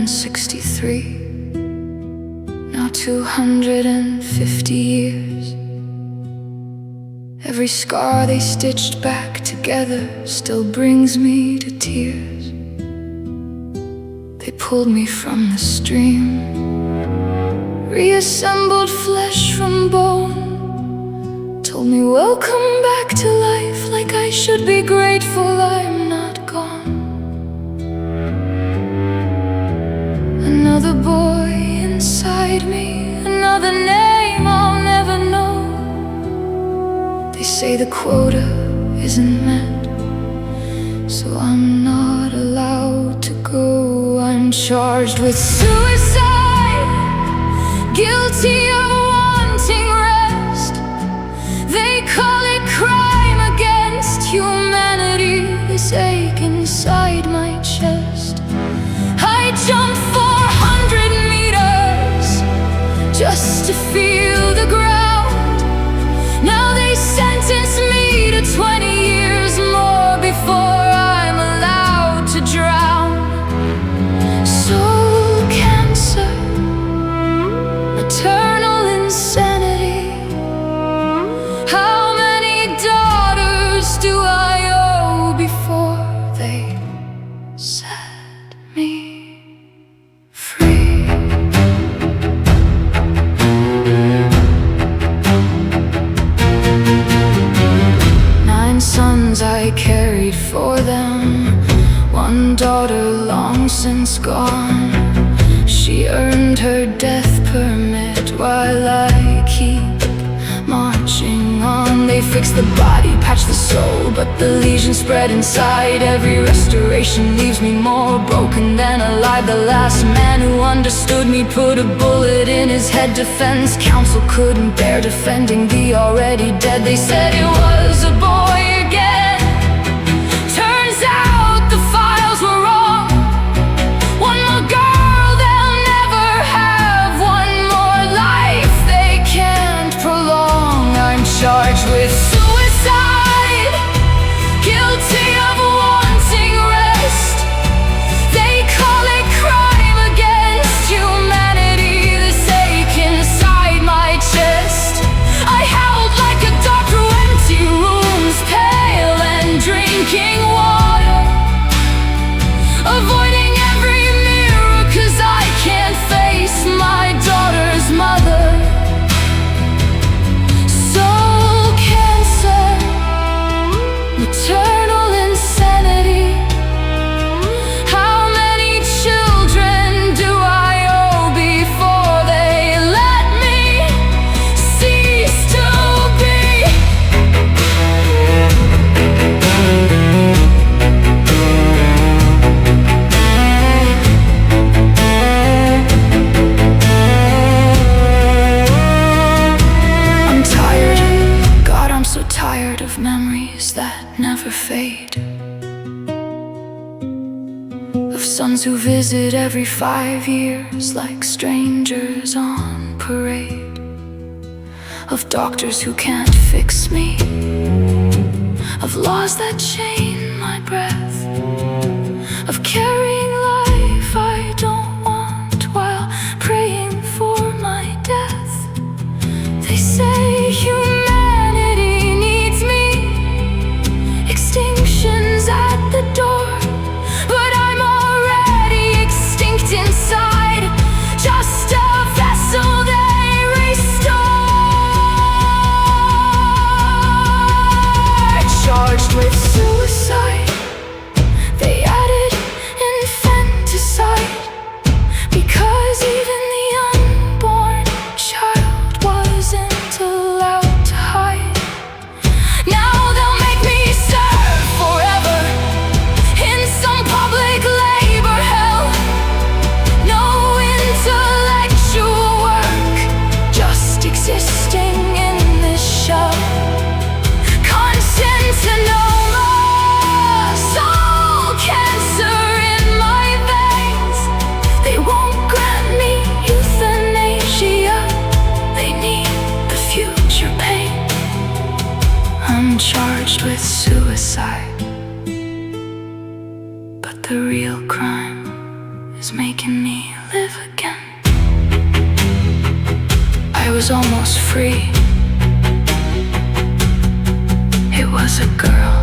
1963. Now 250 years. Every scar they stitched back together still brings me to tears. They pulled me from the stream, reassembled flesh from bone, told me welcome back to life, like I should be grateful I'm not gone. Another boy inside me, another name I'll never know. They say the quota isn't met, so I'm not allowed to go. I'm charged with suicide, guilty of wanting rest. They call it crime against humanity, this ache inside my chest. I jumped 400 meters just to feel the ground. Now they sentence me to 20 years more before I'm allowed to drown. Soul cancer, eternal insanity. How many daughters do I owe before they set me free? Nine sons I carried for them, one daughter long since gone. She earned her death permit while I keep marching on. They fix the body, patch the soul, but the lesion spread inside. Every restoration leaves me more broken than alive. The last man who understood me put a bullet in his head. Defense counsel couldn't bear defending the already dead. They said it was a boy again. Turns out the files were wrong. One more girl they'll never have, one more life they can't prolong. I'm charged with suicide, guilty of wanting rest. They call it crime against humanity, this ache inside my chest. I howled like a dog through empty rooms, pale and drinking water, avoiding every mirror 'cause I can't face my daughter's mother. Soul cancer, maternal insanity. How many children do I owe before they let me cease to be? I'm tired, God, I'm so tired of memories that never fade. Of sons who visit every 5 years like strangers on parade. Of doctors who can't fix me. Of laws that chain my breath. Of carrying life I don't want while praying for my death. They say humanity needs me, extinction's at the door, but I'm already extinct inside, just a vessel they restore. Charged with suicide, they added infanticide, because even the unborn child wasn't allowed to hide. Now they'll make me serve forever in some public labor hell. No intellectual work, just existing in this shell. Carcinoma, soul cancer in my veins. They won't grant me euthanasia, they need the future pain. I'm charged with suicide, but the real crime is was making me live again. I was almost free. It was a girl.